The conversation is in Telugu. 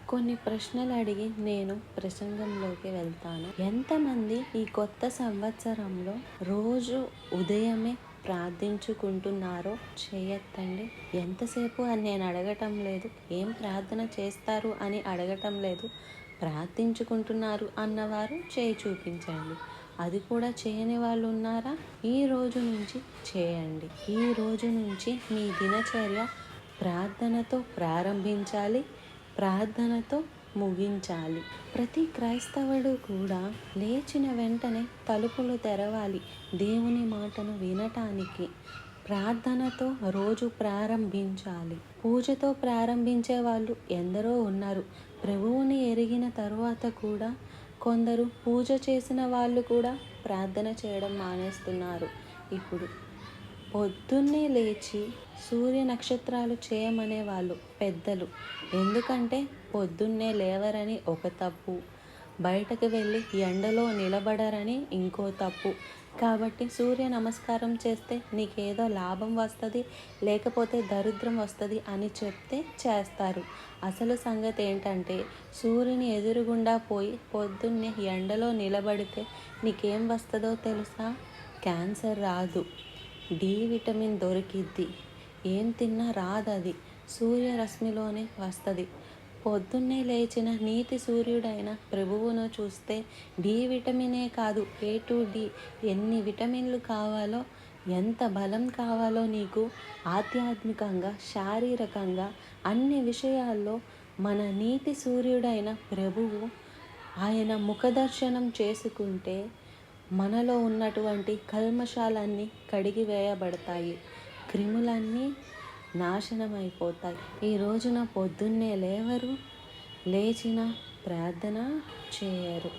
కొన్ని ప్రశ్నలు అడిగి నేను ప్రసంగంలోకి వెళ్తాను. ఎంతమంది ఈ కొత్త సంవత్సరంలో రోజు ఉదయమే ప్రార్థించుకుంటున్నారో చేయొద్దండి. ఎంతసేపు అని నేను అడగటం లేదు, ఏం ప్రార్థన చేస్తారు అని అడగటం లేదు. ప్రార్థించుకుంటున్నారు అన్నవారు చేయి చూపించండి. అది కూడా చేయని వాళ్ళు ఉన్నారా? ఈ రోజు నుంచి చేయండి. ఈ రోజు నుంచి మీ దినచర్య ప్రార్థనతో ప్రారంభించాలి, ప్రార్థనతో ముగించాలి. ప్రతి క్రైస్తవుడు కూడా లేచిన వెంటనే తలుపులు తెరవాలి దేవుని మాటను వినటానికి. ప్రార్థనతో రోజు ప్రారంభించాలి. పూజతో ప్రారంభించే వాళ్ళు ఎందరో ఉన్నారు. ప్రభువుని ఎరిగిన తరువాత కూడా కొందరు పూజ చేసిన వాళ్ళు కూడా ప్రార్థన చేయడం మానేస్తున్నారు. ఇప్పుడు పొద్దున్నే లేచి సూర్య నక్షత్రాలు చేయమనే వాళ్ళు పెద్దలు. ఎందుకంటే పొద్దున్నే లేవరని ఒక తప్పు, బయటకు వెళ్ళి ఎండలో నిలబడరని ఇంకో తప్పు. కాబట్టి సూర్య నమస్కారం చేస్తే నీకేదో లాభం వస్తుంది, లేకపోతే దరిద్రం వస్తుంది అని చెప్తే చేస్తారు. అసలు సంగతి ఏంటంటే సూర్యుని ఎదురుగుండా పోయి పొద్దున్నే ఎండలో నిలబడితే నీకేం వస్తుందో తెలుసా? క్యాన్సర్ రాదు, డి విటమిన్ దొరికిద్ది. ఏం తిన్నా రాదది, సూర్యరశ్మిలోనే వస్తుంది. పొద్దున్నే లేచిన నీతి సూర్యుడైన ప్రభువును చూస్తే డి విటమినే కాదు, ఏ టు డి ఎన్ని విటమిన్లు కావాలో, ఎంత బలం కావాలో నీకు ఆధ్యాత్మికంగా, శారీరకంగా అన్ని విషయాల్లో మన నీతి సూర్యుడైన ప్రభువు ఆయన ముఖదర్శనం చేసుకుంటే మనలో ఉన్నటువంటి కల్మషాలన్నీ కడిగి వేయబడతాయి, క్రిములన్నీ నాశనమైపోతాయి. ఈ రోజున పొద్దున్నే లేవరు, లేచిన ప్రార్థన చేయరు.